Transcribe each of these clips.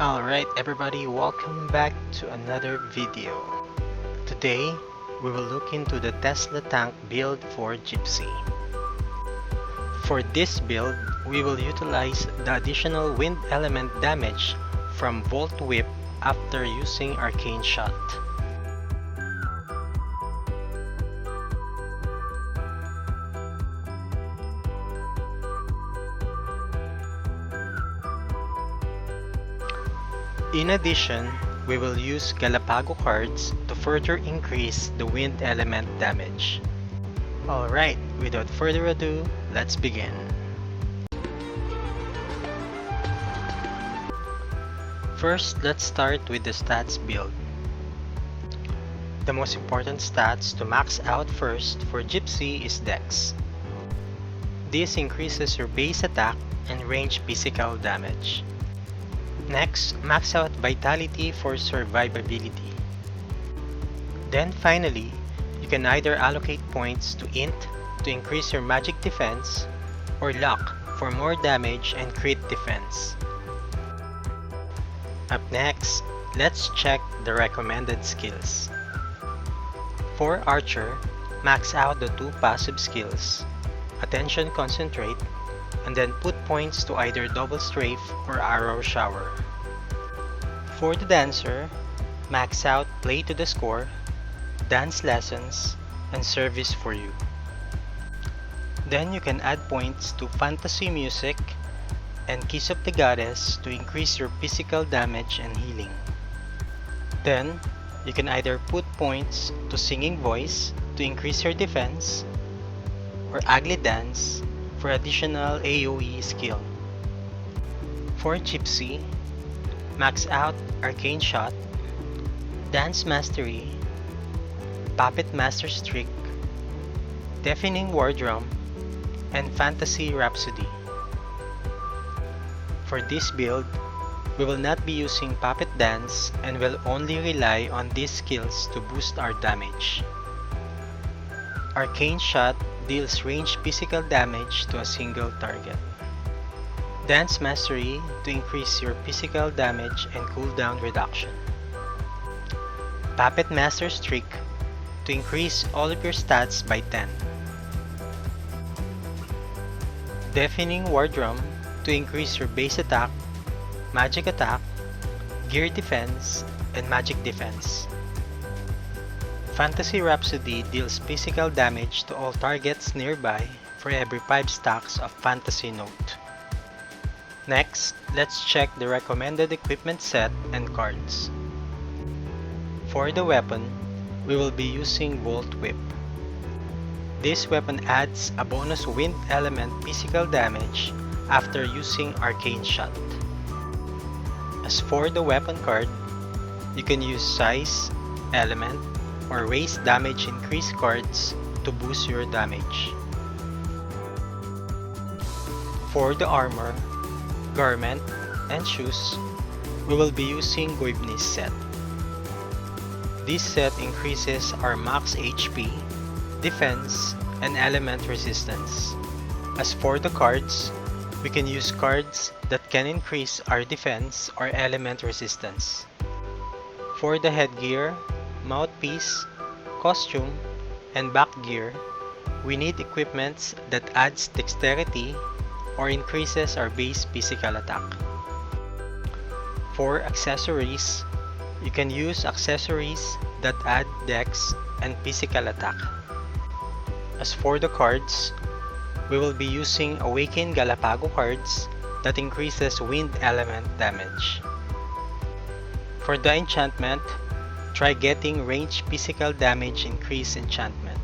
Alright everybody, welcome back to another video. Today, we will look into the Tesla tank build for Gypsy. For this build, we will utilize the additional wind element damage from Volt Whip after using Arcane Shot. In addition, we will use Galapago cards to further increase the wind element damage. Alright, without further ado, let's begin. First, let's start with the stats build. The most important stats to max out first for Gypsy is Dex. This increases your base attack and range physical damage. Next, max out Vitality for survivability. Then finally, you can either allocate points to Int to increase your magic defense, or Luck for more damage and crit defense. Up next, let's check the recommended skills. For Archer, max out the two passive skills, Attention Concentrate, and then put points to either Double Strafe or Arrow Shower. For the Dancer, max out Play to the Score, Dance Lessons, and Service for You. Then you can add points to Fantasy Music and Kiss of the Goddess to increase your physical damage and healing. Then, you can either put points to Singing Voice to increase your defense, or Ugly Dance for additional AoE skill. For Gypsy, max out Arcane Shot, Dance Mastery, Puppet Master's Trick, Deafening War Drum, and Fantasy Rhapsody. For this build, we will not be using Puppet Dance and will only rely on these skills to boost our damage. Arcane Shot deals ranged physical damage to a single target. Dance Mastery to increase your physical damage and cooldown reduction. Puppet Master's Trick to increase all of your stats by 10. Deafening War Drum to increase your base attack, magic attack, gear defense, and magic defense. Fantasy Rhapsody deals physical damage to all targets nearby for every 5 stacks of Fantasy Note. Next, let's check the recommended equipment set and cards. For the weapon, we will be using Volt Whip. This weapon adds a bonus wind element physical damage after using Arcane Shot. As for the weapon card, you can use Size, Element, or Raise Damage Increase cards to boost your damage. For the armor, garment, and shoes, we will be using Goibne's set. This set increases our max HP, defense, and element resistance. As for the cards, we can use cards that can increase our defense or element resistance. For the headgear, mouthpiece, costume, and back gear, we need equipments that adds dexterity or increases our base physical attack. For accessories, you can use accessories that add dex and physical attack. As for the cards, we will be using Awaken Galapago cards that increases wind element damage. For the enchantment, try getting ranged physical damage increase enchantment.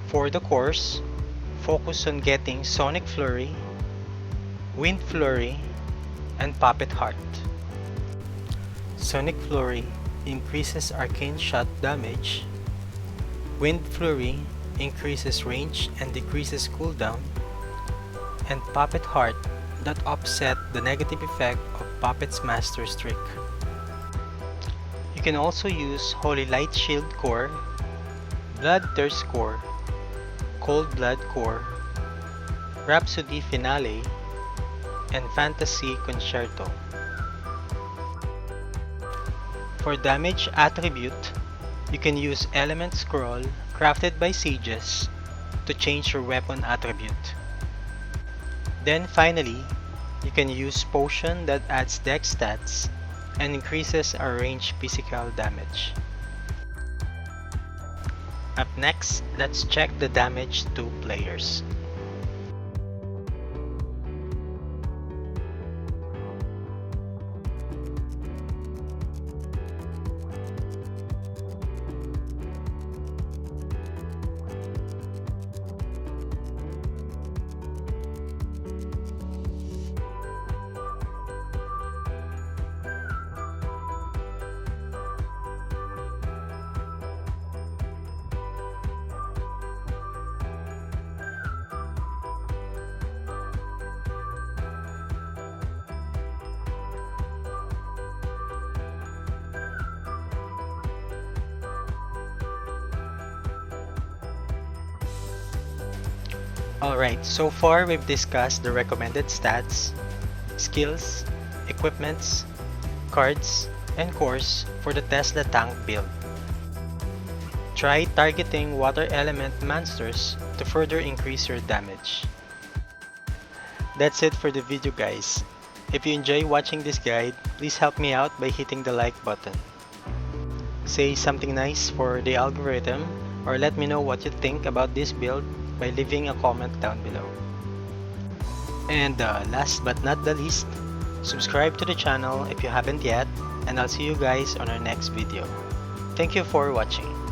For the course, focus on getting Sonic Flurry, Wind Flurry, and Puppet Heart. Sonic Flurry increases Arcane Shot damage, Wind Flurry increases range and decreases cooldown, and Puppet Heart that offset the negative effect of Puppet's Master's Trick. You can also use Holy Light Shield Core, Bloodthirst Core, Cold Blood Core, Rhapsody Finale, and Fantasy Concerto. For damage attribute, you can use Element Scroll crafted by sages to change your weapon attribute. Then finally, you can use Potion that adds dex stats and increases our range physical damage. Up next, let's check the damage to players. Alright, so far we've discussed the recommended stats, skills, equipments, cards, and cores for the Tesla tank build. Try targeting water element monsters to further increase your damage. That's it for the video, guys. If you enjoy watching this guide, please help me out by hitting the like button. Say something nice for the algorithm, or let me know what you think about this build by leaving a comment down below. And last but not the least, subscribe to the channel if you haven't yet, and I'll see you guys on our next video. Thank you for watching.